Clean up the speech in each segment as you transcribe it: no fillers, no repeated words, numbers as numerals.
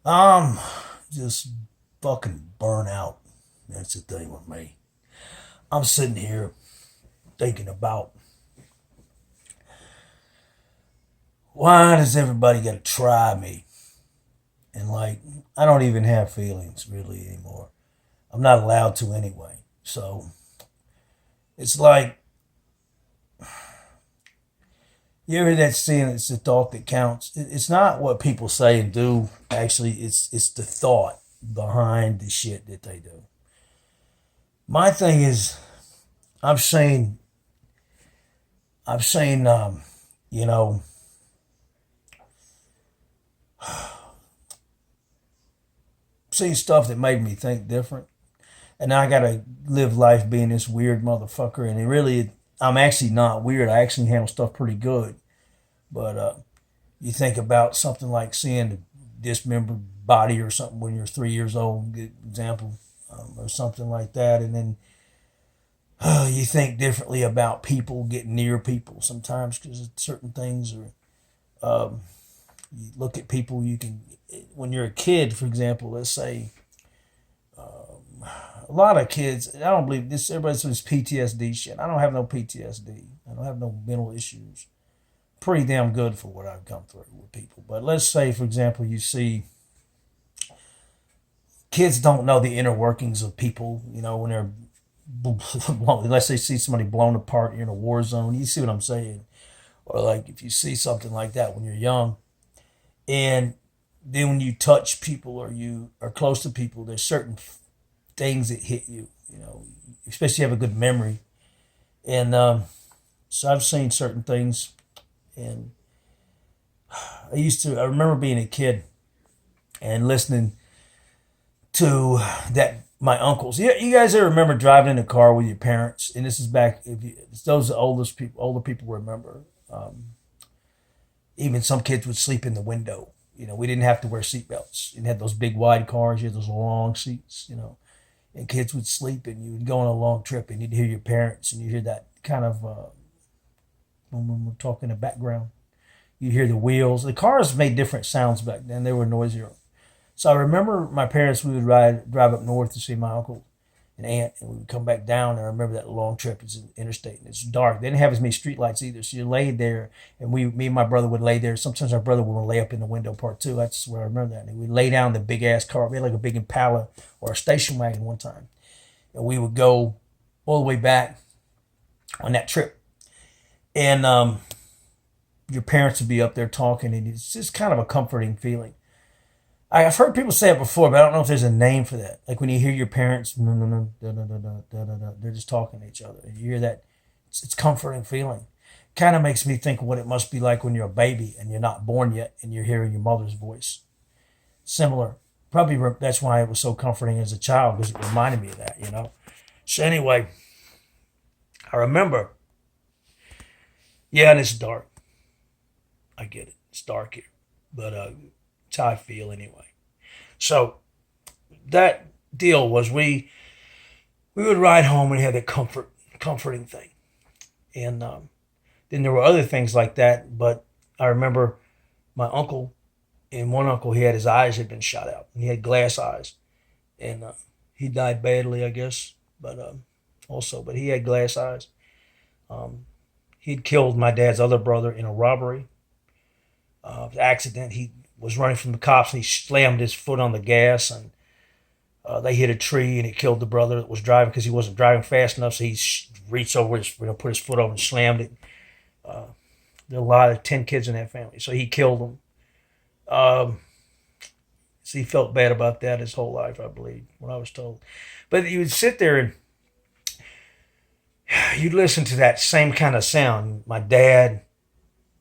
Um, just fucking burn out. That's the thing with me. I'm sitting here thinking about why does everybody got to try me? And like, I don't even have feelings really anymore. I'm not allowed to anyway. So it's like, you ever that saying, it's the thought that counts. It's not what people say and do. Actually, it's the thought behind the shit that they do. My thing is, I've seen, I've seen, you know, seen stuff that made me think different. And now I gotta live life being this weird motherfucker. And it really, I'm actually not weird. I actually handle stuff pretty good. But you think about something like seeing a dismembered body or something when you're 3 years old, good example, or something like that. And then you think differently about people, getting near people sometimes because certain things are, you look at people, you can, when you're a kid, for example, let's say, a lot of kids, I don't believe this, everybody says PTSD shit. I don't have no PTSD. I don't have no mental issues. Pretty damn good for what I've come through with people. But let's say, for example, you see kids don't know the inner workings of people, when they're, let's say, see somebody blown apart, you're in a war zone. You see what I'm saying? Or like if you see something like that when you're young, and then when you touch people or you are close to people, there's certain things that hit you, especially if you have a good memory. And so I've seen certain things, and I remember being a kid and listening to that my uncles. Yeah, you guys ever remember driving in a car with your parents? And this is back, if you, it's those oldest people, older people remember. Even some kids would sleep in the window. We didn't have to wear seatbelts. You had those big wide cars. You had those long seats. And kids would sleep, and you would go on a long trip, and you'd hear your parents, and you hear that kind of when we're talking in the background. You hear the wheels. The cars made different sounds back then. They were noisier. So I remember my parents. We would drive up north to see my uncle and aunt, and we would come back down. And I remember that long trip. It's an interstate, and it's dark. They didn't have as many street lights either. So you laid there, and me and my brother would lay there. Sometimes our brother would lay up in the window part two. That's where I remember that. And we lay down the big ass car. We had like a big Impala or a station wagon one time, and we would go all the way back on that trip. And your parents would be up there talking, and it's just kind of a comforting feeling. I've heard people say it before, but I don't know if there's a name for that. Like when you hear your parents, no, no, no, da, da, da, da, da, da, da, they're just talking to each other. And you hear that, it's comforting feeling. Kind of makes me think of what it must be like when you're a baby and you're not born yet and you're hearing your mother's voice. Similar. Probably that's why it was so comforting as a child, because it reminded me of that. So anyway, I remember, yeah, and it's dark. I get it. It's dark here. But it's how I feel anyway. So that deal was we would ride home and have that comforting thing. And then there were other things like that. But I remember my uncle, and one uncle, he had his eyes had been shot out. He had glass eyes. And he died badly, I guess. But but he had glass eyes. Um, he'd killed my dad's other brother in a robbery. Accident. He was running from the cops, and he slammed his foot on the gas, and they hit a tree, and it killed the brother that was driving because he wasn't driving fast enough. So he reached over, put his foot over and slammed it. There were a lot of 10 kids in that family, so he killed them. Um, so he felt bad about that his whole life, I believe, when I was told. But you would sit there and you'd listen to that same kind of sound. My dad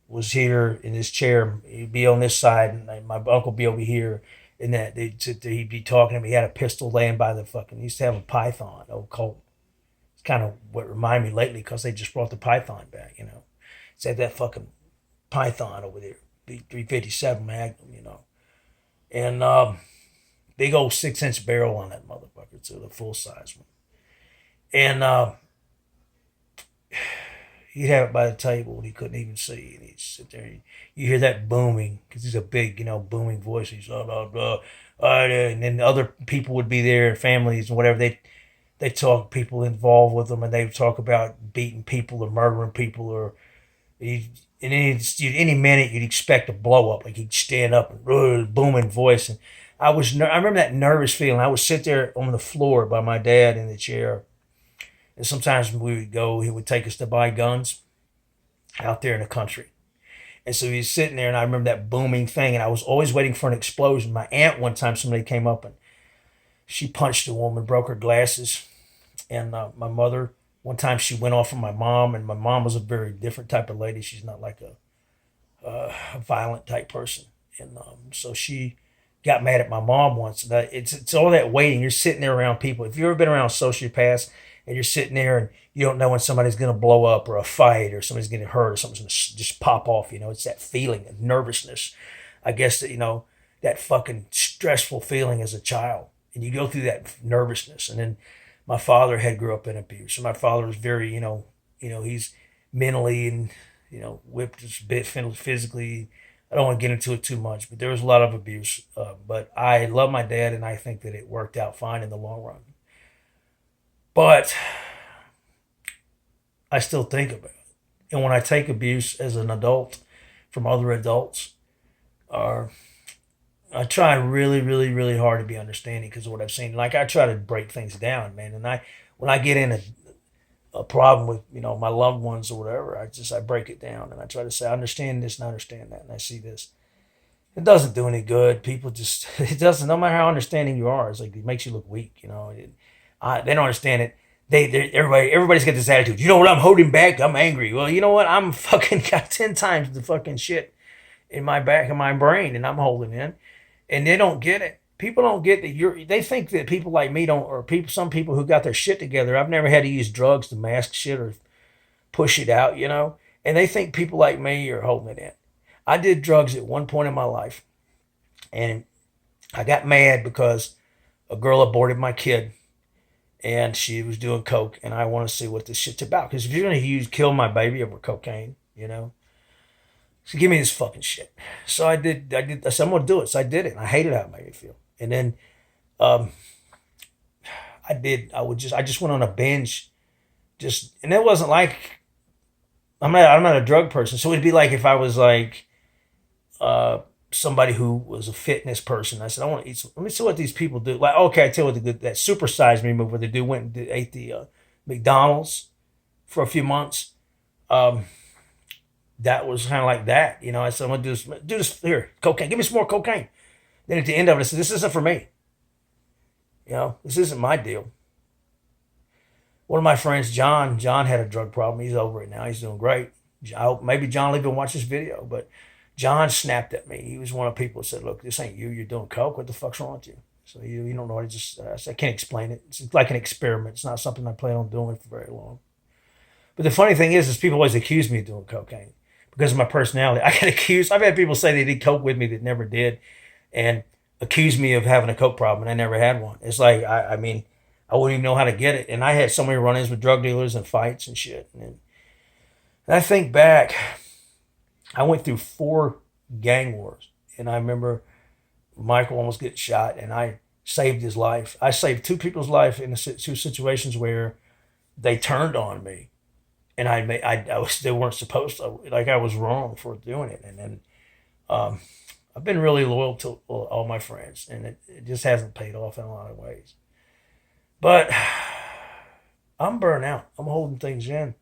was here in his chair. He'd be on this side, and my uncle be over here. And that they'd sit there, he'd be talking to me. He had a pistol laying by the fucking. He used to have a Python, old Colt. It's kind of what reminded me lately because they just brought the Python back. It's had that fucking Python over there, B357 Magnum. And big old 6-inch barrel on that motherfucker, too, the full size one. And He'd have it by the table and he couldn't even see. And he'd sit there. And you hear that booming because he's a big, booming voice. He's blah, blah, blah. And then other people would be there, families and whatever. They talk, people involved with them, and they would talk about beating people or murdering people, or he, and then any minute you'd expect a blow up. Like he'd stand up and booming voice. And I remember that nervous feeling. I would sit there on the floor by my dad in the chair, and sometimes we would go. He would take us to buy guns out there in the country. And so he's sitting there, and I remember that booming thing, and I was always waiting for an explosion. My aunt, one time, somebody came up, and she punched a woman, broke her glasses. And my mother, one time, she went off on my mom, and my mom was a very different type of lady. She's not like a violent type person. And so she got mad at my mom once. And it's all that waiting. You're sitting there around people. If you've ever been around sociopaths, and you're sitting there and you don't know when somebody's going to blow up or a fight or somebody's getting hurt or something's going to just pop off, it's that feeling of nervousness. I guess that, that fucking stressful feeling as a child. And you go through that nervousness. And then my father had grew up in abuse. So my father was very, he's mentally and, whipped us a bit physically. I don't want to get into it too much, but there was a lot of abuse. But I love my dad, and I think that it worked out fine in the long run. But I still think about it. And when I take abuse as an adult from other adults, I try really, really, really hard to be understanding because of what I've seen. Like I try to break things down, man. And when I get in a problem with, my loved ones or whatever, I break it down and I try to say, I understand this and I understand that and I see this. It doesn't do any good. People it doesn't, no matter how understanding you are, it's like, it makes you look weak, they don't understand it. Everybody's got this attitude. You know what? I'm holding back. I'm angry. Well, you know what? I'm fucking got 10 times the fucking shit in my back of my brain, and I'm holding in. And they don't get it. People don't get that. They think that people like me don't, or some people who got their shit together. I've never had to use drugs to mask shit or push it out, And they think people like me are holding it in. I did drugs at one point in my life, and I got mad because a girl aborted my kid. And she was doing coke, and I want to see what this shit's about. Because if you're going to kill my baby over cocaine, so give me this fucking shit. So I said, I'm going to do it. So I did it, and I hated how it made me feel. And then I just went on a binge. And it wasn't like, I'm not a drug person. So it'd be like if I was like, somebody who was a fitness person. I said, I want to eat let me see what these people do. Like, okay, I tell you what that Super Size Me move where they ate the McDonald's for a few months. That was kind of like that. I said, I'm going to do this here, cocaine. Give me some more cocaine. Then at the end of it, I said, this isn't for me. This isn't my deal. One of my friends, John had a drug problem. He's over it now. He's doing great. Maybe John will even watch this video, but John snapped at me. He was one of the people that said, look, this ain't you. You're doing coke. What the fuck's wrong with you? So you don't know what I can't explain it. It's like an experiment. It's not something I plan on doing for very long. But the funny thing is people always accuse me of doing cocaine because of my personality. I get accused. I've had people say they did coke with me that never did and accuse me of having a coke problem, and I never had one. It's like, I wouldn't even know how to get it. And I had so many run-ins with drug dealers and fights and shit. And I think back, I went through 4 gang wars, and I remember Michael almost getting shot, and I saved his life. I saved 2 people's life in 2 situations where they turned on me, and they weren't supposed to. Like I was wrong for doing it, and then I've been really loyal to all my friends, and it just hasn't paid off in a lot of ways. But I'm burnt out. I'm holding things in.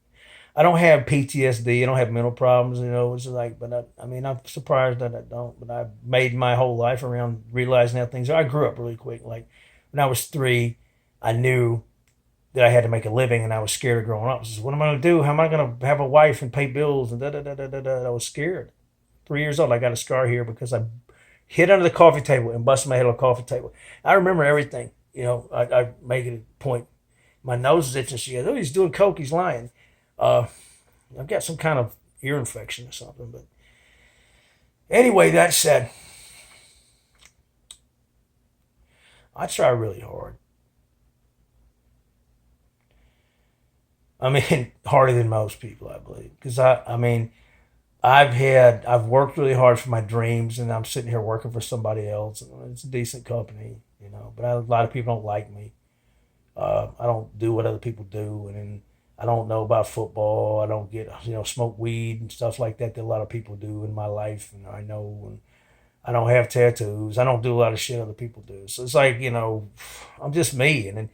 I don't have PTSD. I don't have mental problems, It's like, but I'm surprised that I don't. But I've made my whole life around realizing how things are. I grew up really quick. Like when I was 3, I knew that I had to make a living, and I was scared of growing up. I said, what am I going to do? How am I going to have a wife and pay bills? And I was scared. 3 years old, I got a scar here because I hid under the coffee table and busted my head on the coffee table. I remember everything. I make it a point. My nose is itching. She goes, oh, he's doing coke. He's lying. I've got some kind of ear infection or something. But anyway, that said, I try really hard. I mean, harder than most people, I believe. Because I mean, I've worked really hard for my dreams, and I'm sitting here working for somebody else. And it's a decent company, you know, but a lot of people don't like me. I don't do what other people do, and then I don't know about football. I don't get, smoke weed and stuff like that a lot of people do in my life, and I know. And I don't have tattoos. I don't do a lot of shit other people do. So it's like, I'm just me. And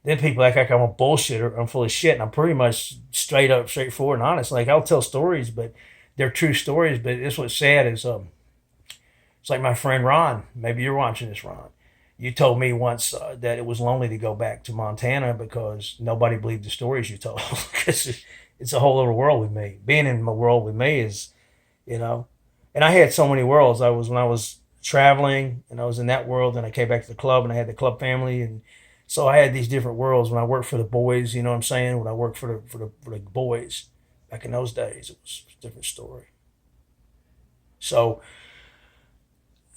then people act like I'm a bullshitter. I'm full of shit, and I'm pretty much straight up, straightforward, and honest. Like, I'll tell stories, but they're true stories. But it's what's sad is, it's like my friend Ron. Maybe you're watching this, Ron. You told me once that it was lonely to go back to Montana because nobody believed the stories you told. Because it's a whole other world with me. Being in my world with me is, you know, and I had so many worlds. When I was traveling, and I was in that world, and I came back to the club, and I had the club family, and so I had these different worlds. When I worked for the boys, you know what I'm saying? When I worked for the boys back in those days, it was a different story. So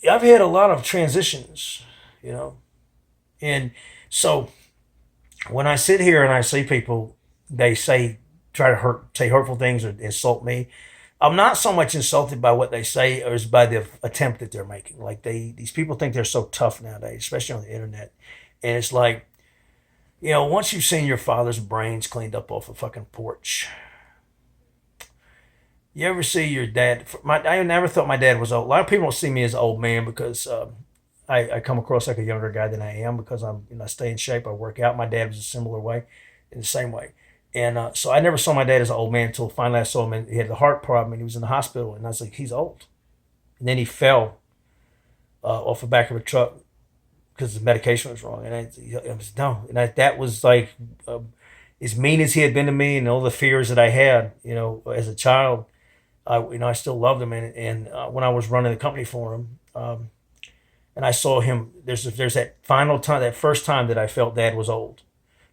yeah, I've had a lot of transitions, you know, and so when I sit here and I see people, they try to say hurtful things or insult me. I'm not so much insulted by what they say as by the attempt that they're making. Like these people think they're so tough nowadays, especially on the internet. And it's like, once you've seen your father's brains cleaned up off a fucking porch, you ever see your dad? I never thought my dad was old. A lot of people don't see me as an old man because I come across like a younger guy than I am because I stay in shape. I work out. My dad was a similar way, in the same way. And so I never saw my dad as an old man until finally I saw him, and he had a heart problem, and he was in the hospital. And I was like, he's old. And then he fell off the back of a truck because the medication was wrong. And I was, no. And that was like, as mean as he had been to me and all the fears that I had, as a child, I still loved him. And when I was running the company for him, and I saw him, there's that final time, that first time that I felt Dad was old.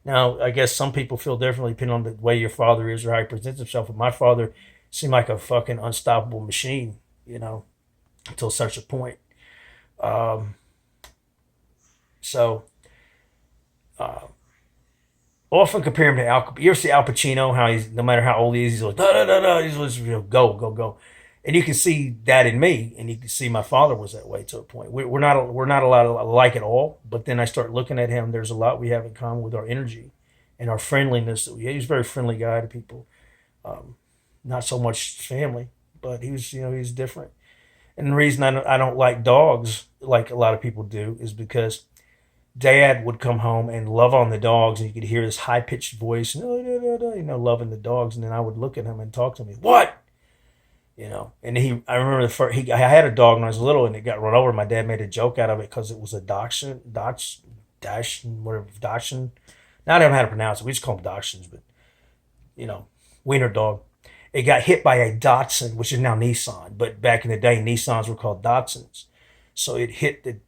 Now, I guess some people feel differently depending on the way your father is or how he presents himself. But my father seemed like a fucking unstoppable machine, until such a point. So, often compare him to Al. You ever see Al Pacino? How he's, no matter how old he is, he's like da da da da. He's just go go go, and you can see that in me, and you can see my father was that way to a point. We're not a lot alike at all. But then I start looking at him. There's a lot we have in common with our energy and our friendliness. He's a very friendly guy to people. Not so much family, but he's different. And the reason I don't like dogs like a lot of people do is because Dad would come home and love on the dogs, and you could hear this high pitched voice, loving the dogs. And then I would look at him and talk to me. What? And I remember I had a dog when I was little, and it got run over. My dad made a joke out of it because it was a Dachshund, whatever, Dachshund. Now I don't know how to pronounce it. We just call them Dachshunds, but wiener dog. It got hit by a Datsun, which is now Nissan, but back in the day, Nissans were called Datsuns. So it hit the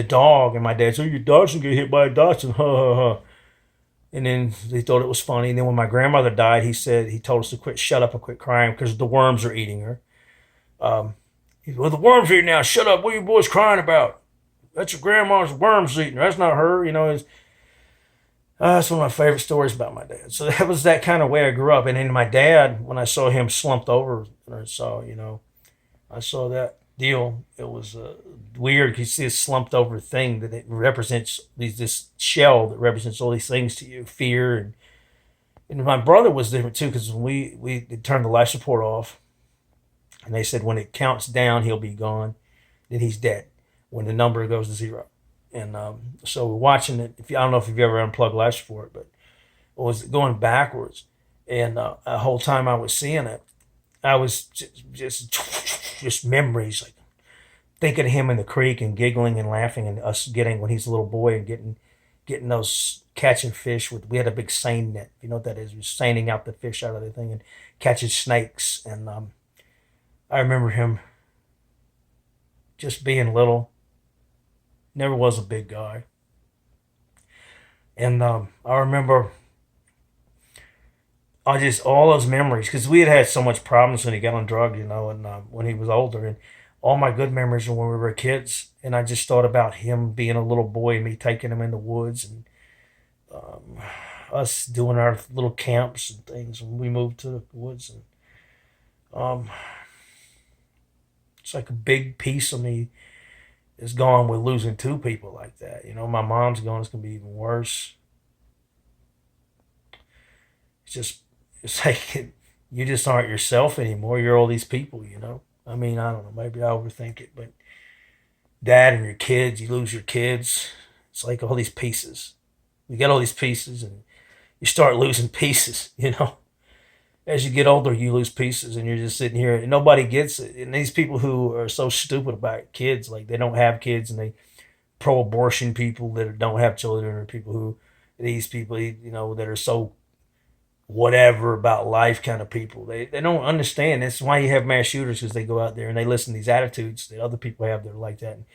dog, and my dad said, "Your dog's gonna get hit by a Datsun." Ha ha ha. And then they thought it was funny. And then when my grandmother died, he told us to shut up and quit crying because the worms are eating her. He said, "Well, the worms are eating now. Shut up. What are you boys crying about? That's your grandma's worms eating her. That's not her." That's one of my favorite stories about my dad. So that was that kind of way I grew up. And then my dad, when I saw him slumped over, and I saw that deal. It was weird. You see a slumped over thing that it represents this shell that represents all these things to you, fear, and my brother was different too because when we turned the life support off, and they said when it counts down he'll be gone, then he's dead when the number goes to 0, and so we're watching it. I don't know if you've ever unplugged life support, but it was going backwards, and the whole time I was seeing it, I was just memories, like thinking of him in the creek and giggling and laughing, and us getting, when he's a little boy, and getting those, catching fish we had a big seine net. You know what that is? We're seining out the fish out of the thing and catching snakes. And I remember him just being little. Never was a big guy. And I remember all those memories, because we had so much problems when he got on drugs, and when he was older, and all my good memories are when we were kids. And I just thought about him being a little boy and me taking him in the woods, and us doing our little camps and things when we moved to the woods. And um, it's like a big piece of me is gone with losing two people like that. You know, my mom's gone. It's gonna be even worse. It's just, it's like you just aren't yourself anymore. You're all these people. You know. I mean, I don't know. Maybe I overthink it, but dad and your kids, you lose your kids. It's like all these pieces. You get all these pieces, and you start losing pieces. You know. As you get older, you lose pieces, and you're just sitting here, and nobody gets it. And these people who are so stupid about kids, like they don't have kids, and they pro-abortion people that don't have children, or people who these people, that are so whatever about life kind of people. They don't understand. That's why you have mass shooters, because they go out there and they listen to these attitudes that other people have that are like that, and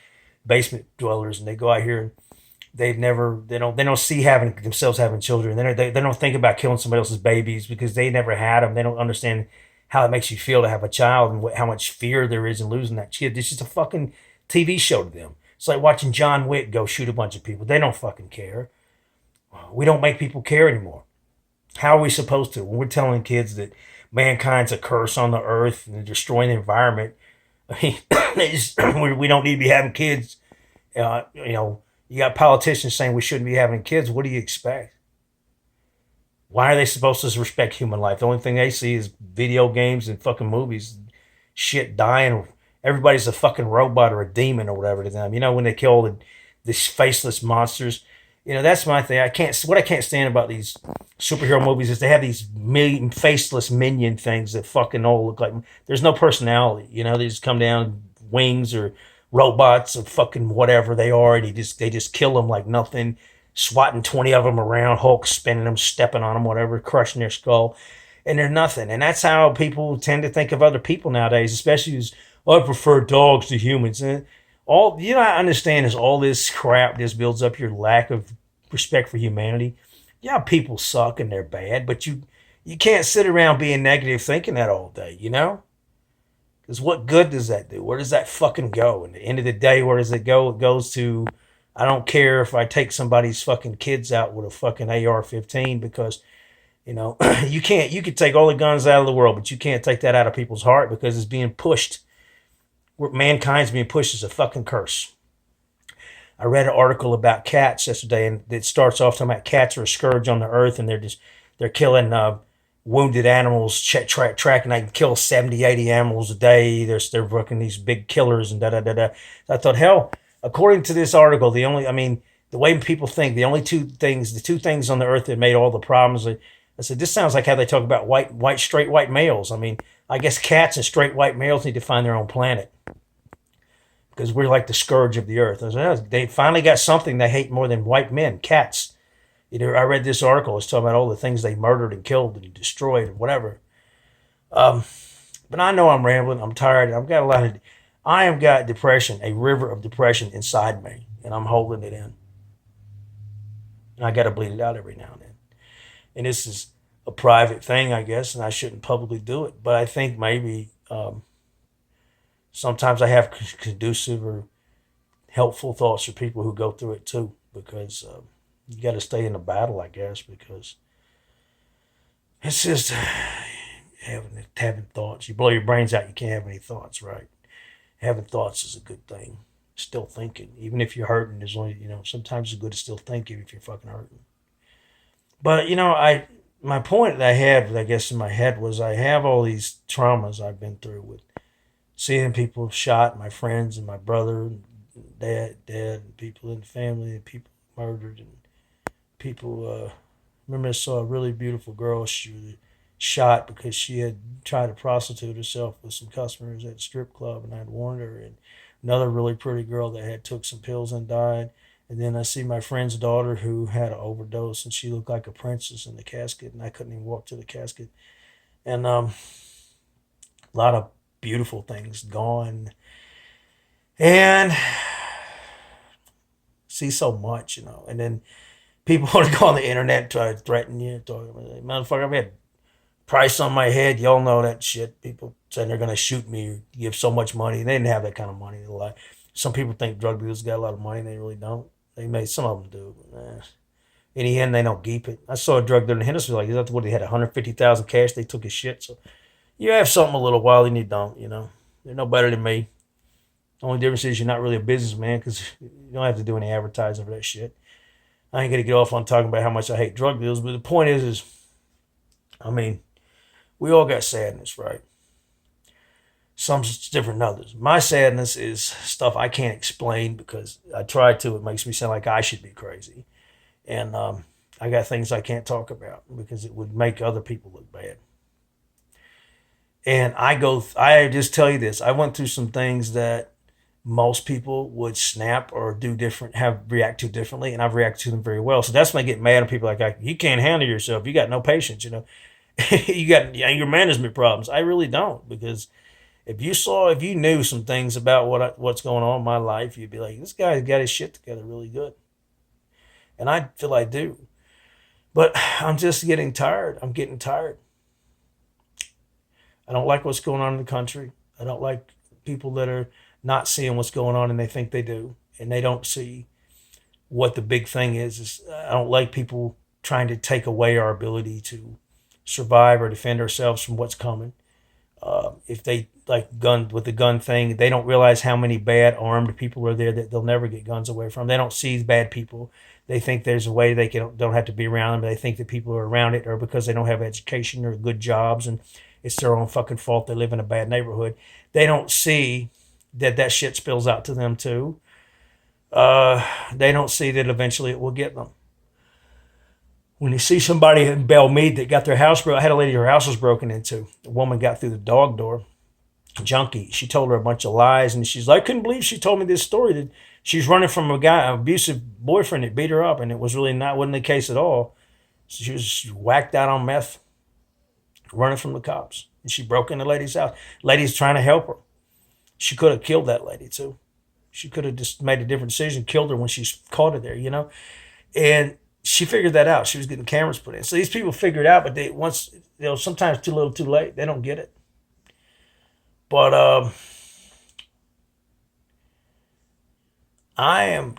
basement dwellers, and they go out here and they don't see having themselves having children. They don't think about killing somebody else's babies because they never had them. They don't understand how it makes you feel to have a child and how much fear there is in losing that kid. It's just a fucking TV show to them. It's like watching John Wick go shoot a bunch of people. They don't fucking care. We don't make people care anymore. How are we supposed to? When we're telling kids that mankind's a curse on the earth and destroying the environment, I mean, we don't need to be having kids. You got politicians saying we shouldn't be having kids. What do you expect? Why are they supposed to respect human life? The only thing they see is video games and fucking movies. Shit dying. Everybody's a fucking robot or a demon or whatever to them. You know, when they kill these faceless monsters. You know, that's my thing. What I can't stand about these superhero movies is they have these faceless minion things that fucking all look like, there's no personality. You know, they just come down wings or robots or fucking whatever they are, and they just kill them like nothing, swatting 20 of them around, Hulk spinning them, stepping on them, whatever, crushing their skull, and they're nothing. And that's how people tend to think of other people nowadays, especially as, I prefer dogs to humans. And all you know, I understand is all this crap just builds up your lack of respect for humanity. Yeah, people suck and they're bad, but you can't sit around being negative thinking that all day, you know? Because what good does that do? Where does that fucking go? And at the end of the day, where does it go? It goes to, I don't care if I take somebody's fucking kids out with a fucking AR-15 because, you could take all the guns out of the world, but you can't take that out of people's heart because it's being pushed. Mankind's being pushed as a fucking curse. I read an article about cats yesterday, and it starts off talking about cats are a scourge on the earth, and they're killing wounded animals, tracking. They can kill 70, 80 animals a day. They're fucking these big killers and da-da-da-da. I thought, hell, according to this article, the way people think, the two things on the earth that made all the problems, I said, this sounds like how they talk about straight white males. I mean, I guess cats and straight white males need to find their own planet because we're like the scourge of the earth. I said, they finally got something they hate more than white men, cats. I read this article. It's talking about all the things they murdered and killed and destroyed and whatever. But I know I'm rambling. I'm tired. I have got depression, a river of depression inside me, and I'm holding it in. And I got to bleed it out every now and then. And this is a private thing, I guess, and I shouldn't publicly do it. But I think maybe sometimes I have conducive or helpful thoughts for people who go through it too, because you got to stay in the battle, I guess, because it's just having thoughts. You blow your brains out, you can't have any thoughts, right? Having thoughts is a good thing. Still thinking, even if you're hurting, there's only, sometimes it's good to still think even if you're fucking hurting. But, my point that I had, I guess, in my head was I have all these traumas I've been through with seeing people shot, my friends and my brother, and dad, and people in the family, and people murdered, and people, remember I saw a really beautiful girl, she was shot because she had tried to prostitute herself with some customers at a strip club, and I had warned her, and another really pretty girl that had took some pills and died. And then I see my friend's daughter who had an overdose, and she looked like a princess in the casket, and I couldn't even walk to the casket. And a lot of beautiful things gone. And see so much, And then people want to go on the internet and try to threaten you. Motherfucker, I've had price on my head. Y'all know that shit. People saying they're going to shoot me or give so much money. They didn't have that kind of money. Some people think drug dealers got a lot of money. They really don't. Some of them do. But, In the end, they don't keep it. I saw a drug dealer in Hendersonville. Like, that's what he had 150,000 cash. They took his shit. So you have something a little while and you don't. You know, they're no better than me. The only difference is you're not really a businessman because you don't have to do any advertising for that shit. I ain't gonna get off on talking about how much I hate drug deals, but the point is, I mean, we all got sadness, right? Some's different than others. My sadness is stuff I can't explain because I try to. It makes me sound like I should be crazy. And I got things I can't talk about because it would make other people look bad. And I just tell you this, I went through some things that most people would snap or do different, react to differently, and I've reacted to them very well. So that's when I get mad at people like, you can't handle yourself. You got no patience, you know. You got anger management problems. I really don't, because if you knew some things about what's going on in my life, you'd be like, this guy's got his shit together really good. And I feel I do. But I'm just getting tired. I'm getting tired. I don't like what's going on in the country. I don't like people that are not seeing what's going on and they think they do. And they don't see what the big thing is I don't like people trying to take away our ability to survive or defend ourselves from what's coming. If they with the gun thing, they don't realize how many bad armed people are there that they'll never get guns away from. They don't see bad people. They think there's a way don't have to be around them. But they think that people who are around it are because they don't have education or good jobs and it's their own fucking fault they live in a bad neighborhood. They don't see that shit spills out to them too. They don't see that eventually it will get them. When you see somebody in Belle Meade that got their house broken, I had a lady, her house was broken into. A woman got through the dog door, junkie. She told her a bunch of lies, and she's like, I couldn't believe she told me this story that she's running from an abusive boyfriend that beat her up, and it was really wasn't the case at all. So she was whacked out on meth, running from the cops, and she broke into the lady's house. Lady's trying to help her. She could have killed that lady too. She could have just made a different decision, killed her when she caught her there, you know, and she figured that out. She was getting cameras put in. So these people figure it out, but sometimes too little, too late. They don't get it. But I am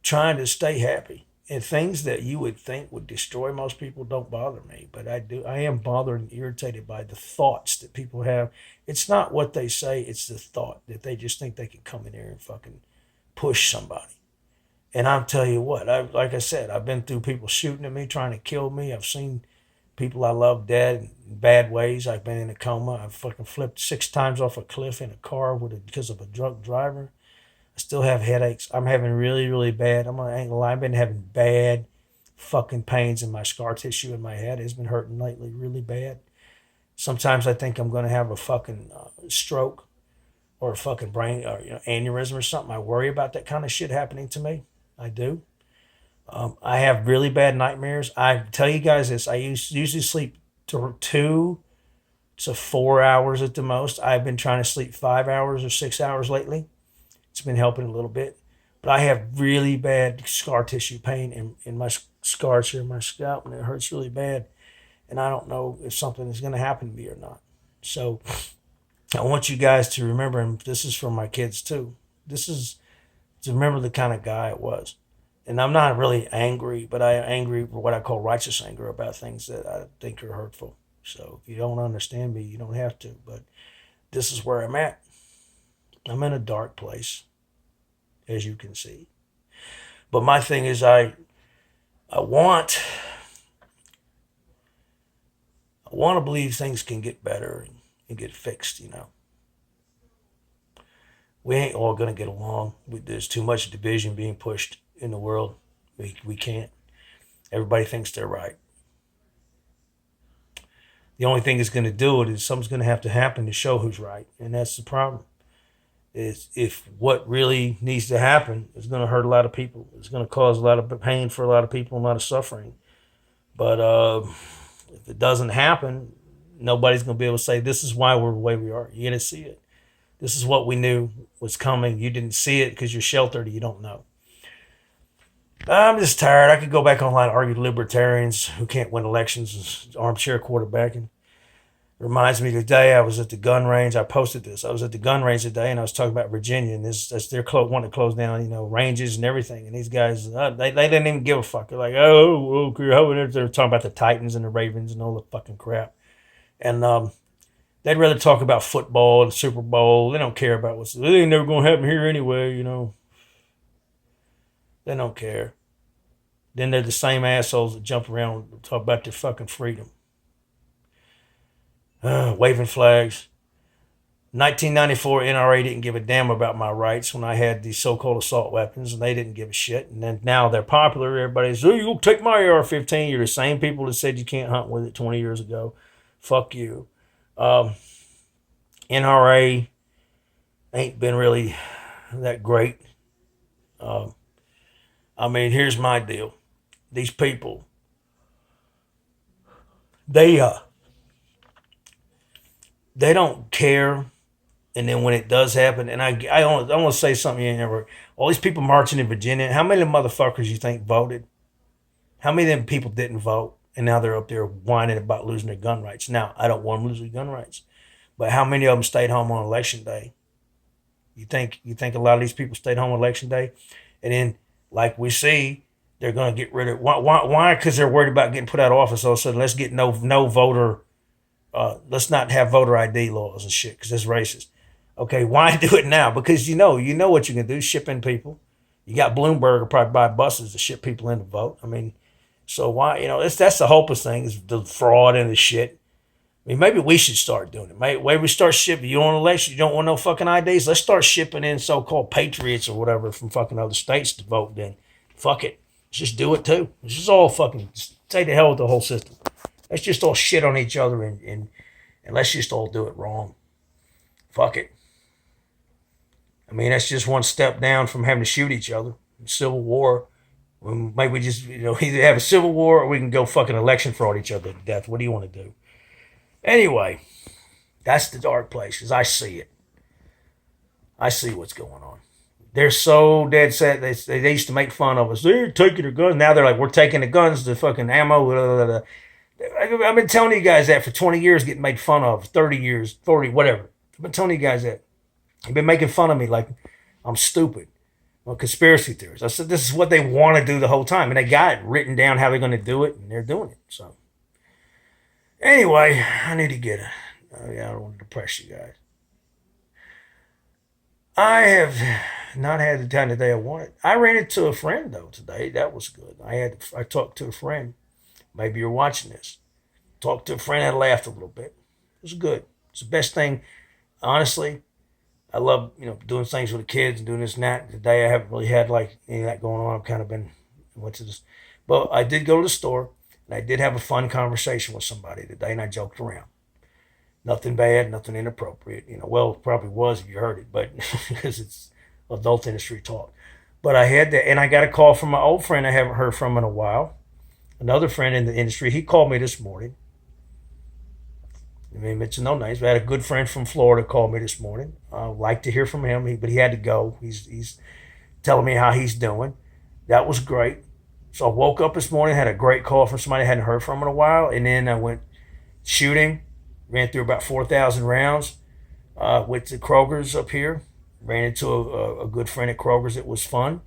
trying to stay happy. And things that you would think would destroy most people don't bother me. But I am bothered and irritated by the thoughts that people have. It's not what they say, it's the thought that they just think they can come in here and fucking push somebody. And I'll tell you what, like I said, I've been through people shooting at me, trying to kill me. I've seen people I love dead in bad ways. I've been in a coma. I've fucking flipped 6 times off a cliff in a car because of a drunk driver. I still have headaches. I'm having really, really bad. I ain't gonna lie, I've been having bad fucking pains in my scar tissue in my head. It's been hurting lately really bad. Sometimes I think I'm gonna have a fucking stroke or a fucking brain or aneurysm or something. I worry about that kind of shit happening to me. I do. I have really bad nightmares. I tell you guys this, I usually sleep 2 to 4 hours at the most. I've been trying to sleep 5 hours or 6 hours lately. It's been helping a little bit. But I have really bad scar tissue pain in my scars here in my scalp, and it hurts really bad. And I don't know if something is going to happen to me or not. So I want you guys to remember, and this is for my kids too, this is to remember the kind of guy I was. And I'm not really angry, but I'm angry for what I call righteous anger about things that I think are hurtful. So if you don't understand me, you don't have to. But this is where I'm at. I'm in a dark place, as you can see. But my thing is I want to believe things can get better and get fixed, you know. We ain't all going to get along. There's too much division being pushed in the world. We can't. Everybody thinks they're right. The only thing that's going to do it is something's going to have to happen to show who's right. And that's the problem. Is if what really needs to happen is going to hurt a lot of people. It's going to cause a lot of pain for a lot of people and a lot of suffering. But if it doesn't happen, nobody's going to be able to say, this is why we're the way we are. You're going to see it. This is what we knew was coming. You didn't see it because you're sheltered. You don't know. I'm just tired. I could go back online and argue with libertarians who can't win elections, armchair quarterbacking. Reminds me today I was at the gun range. I posted this. I was at the gun range today, and I was talking about Virginia, and this they're wanting to close down, ranges and everything. And these guys, they didn't even give a fuck. They're like, oh, okay, they're talking about the Titans and the Ravens and all the fucking crap. And they'd rather talk about football and Super Bowl. They don't care about it ain't never gonna happen here anyway. They don't care. Then they're the same assholes that jump around and talk about their fucking freedom. Waving flags. 1994 NRA didn't give a damn about my rights when I had these so-called assault weapons, and they didn't give a shit. And then now they're popular. Everybody's, you go take my AR-15. You're the same people that said you can't hunt with it 20 years ago. Fuck you. NRA ain't been really that great. Here's my deal. These people, they don't care. And then when it does happen, and I want to say something you never. All these people marching in Virginia, how many of the motherfuckers you think voted? How many of them people didn't vote? And now they're up there whining about losing their gun rights. Now, I don't want them to lose their gun rights. But how many of them stayed home on election day? You think a lot of these people stayed home on election day? And then, like we see, they're going to get rid of... Why? Because they're worried about getting put out of office. All of a sudden, let's get no voter... let's not have voter ID laws and shit because that's racist. Okay, why do it now? Because you know what you can do, ship in people. You got Bloomberg will probably buy buses to ship people in to vote. So why, that's the hopeless thing is the fraud and the shit. Maybe we should start doing it. Maybe we start shipping. You want an election, you don't want no fucking IDs? Let's start shipping in so-called patriots or whatever from fucking other states to vote then. Fuck it. Let's just do it too. Let's just all fucking say the hell with the whole system. Let's just all shit on each other and let's just all do it wrong. Fuck it. That's just one step down from having to shoot each other. Civil war. Maybe we just, either have a civil war or we can go fucking election fraud each other to death. What do you want to do? Anyway, that's the dark place as I see it. I see what's going on. They're so dead set. They used to make fun of us. They're taking their guns. Now they're like, we're taking the guns, the fucking ammo. Blah, blah, blah. I've been telling you guys that for 20 years, getting made fun of, 30 years, 40, whatever. I've been telling you guys that. You've been making fun of me like I'm stupid. Well, conspiracy theories. I said this is what they want to do the whole time. And they got it written down how they're going to do it, and they're doing it. So, anyway, I need to get it. I don't want to depress you guys. I have not had the time today I wanted. I ran into a friend, though, today. That was good. I talked to a friend. Maybe you're watching this. Talked to a friend. I laughed a little bit. It was good. It's the best thing. Honestly, I love, doing things with the kids and doing this and that. Today I haven't really had like any of that going on. I've kind of went to this. But I did go to the store and I did have a fun conversation with somebody today and I joked around. Nothing bad, nothing inappropriate. Well, it probably was if you heard it, but because it's adult industry talk. But I had that, and I got a call from my old friend I haven't heard from in a while. Another friend in the industry, he called me this morning. It's no names. I had a good friend from Florida call me this morning. I like to hear from him, but he had to go. He's telling me how he's doing. That was great. So I woke up this morning, had a great call from somebody I hadn't heard from in a while, and then I went shooting, ran through about 4,000 rounds with the Kroger's up here. Ran into a good friend at Kroger's. It was fun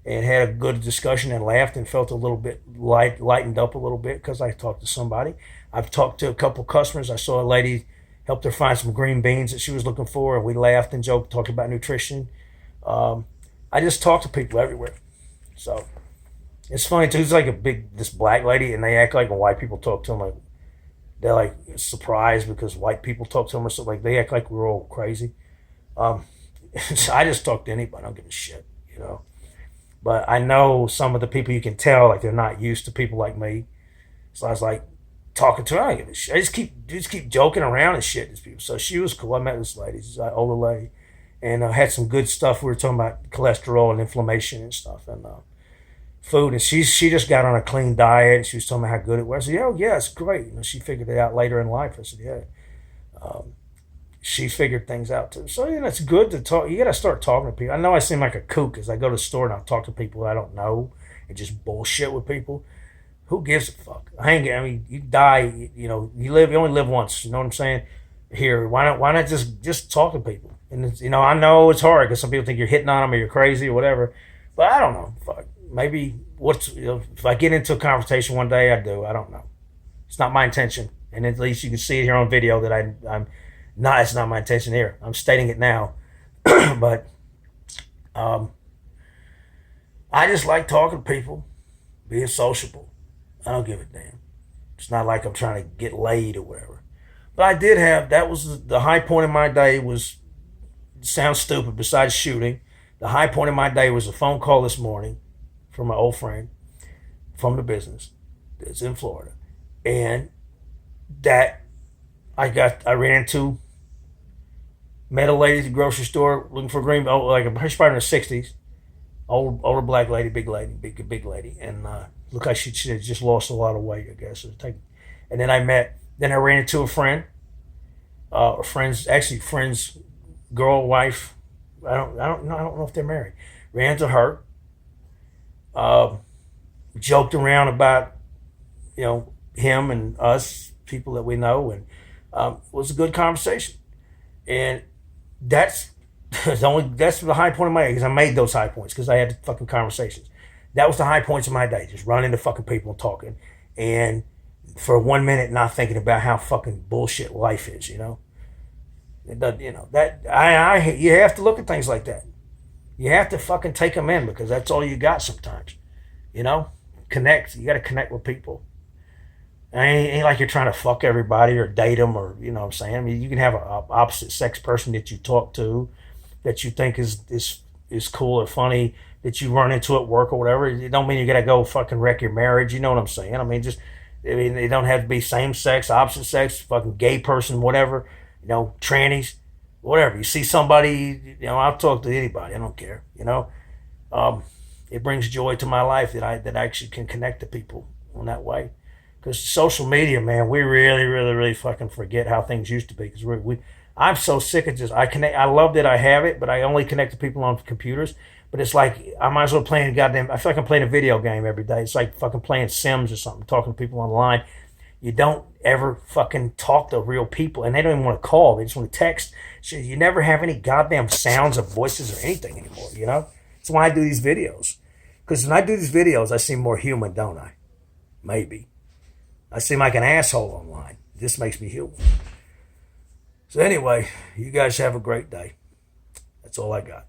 and had a good discussion and laughed and felt a little bit lightened up a little bit because I talked to somebody. I've talked to a couple customers. I saw a lady, helped her find some green beans that she was looking for, and we laughed and joked, talked about nutrition. I just talk to people everywhere. So it's funny too. It's like this black lady, and they act like when white people talk to them, like they're like surprised because white people talk to them or something. Like they act like we're all crazy. I just talk to anybody. I don't give a shit, But I know some of the people you can tell like they're not used to people like me. So I was like talking to her. I don't give a shit. I just keep joking around and shit. These people. So she was cool. I met this lady. She's an older lady, and had some good stuff. We were talking about cholesterol and inflammation and stuff, and food. And she just got on a clean diet. And she was telling me how good it was. I said, yeah, it's great. She figured it out later in life. I said, yeah. She figured things out too. So, it's good to talk. You got to start talking to people. I know I seem like a kook as I go to the store and I talk to people I don't know and just bullshit with people. Who gives a fuck? I mean, you die. You know, you live. You only live once. You know what I'm saying? Here, why not just talk to people? And it's, you know, I know it's hard because some people think you're hitting on them or you're crazy or whatever. But I don't know. Fuck. Maybe if I get into a conversation one day, I do. I don't know. It's not my intention, and at least you can see it here on video that I'm not. It's not my intention here. I'm stating it now, but um, I just like talking to people, being sociable. I don't give a damn. It's not like I'm trying to get laid or whatever. But I did have, that was the high point of my day was, sounds stupid, besides shooting. The high point of my day was a phone call this morning from my old friend from the business that's in Florida. And that I ran into, met a lady at the grocery store looking for green, like she's probably in her 60s, older black lady, big lady. And looked like she had just lost a lot of weight, I guess. And then I ran into a friend, friend's girl, wife. I don't know if they're married. Ran into her, joked around about, you know, him and us, people that we know, and it was a good conversation. And that's that's the high point of my day, because I made those high points because I had fucking conversations. That was the high points of my day, just running into fucking people and talking, and for 1 minute not thinking about how fucking bullshit life is, you know. It does, you know, that you have to look at things like that. You have to fucking take them in, because that's all you got sometimes, you know. Connect. You got to connect with people. Ain't like you're trying to fuck everybody or date them, or, you know what I'm saying. I mean, you can have an opposite sex person that you talk to, that you think is cool or funny, that you run into at work or whatever. It don't mean you got to go fucking wreck your marriage. You know what I'm saying? I mean, they don't have to be same sex, opposite sex, fucking gay person, whatever. You know, trannies, whatever. You see somebody, you know, I'll talk to anybody. I don't care. You know, it brings joy to my life that I actually can connect to people in that way. Because social media, man, we really fucking forget how things used to be. Because I'm so sick of just, I love that I have it, but I only connect to people on computers. But it's like, I might as well play I feel like I'm playing a video game every day. It's like fucking playing Sims or something, talking to people online. You don't ever fucking talk to real people, and they don't even want to call. They just want to text. So you never have any goddamn sounds or voices or anything anymore, you know? That's why I do these videos. Because when I do these videos, I seem more human, don't I? Maybe. I seem like an asshole online. This makes me human. So anyway, you guys have a great day. That's all I got.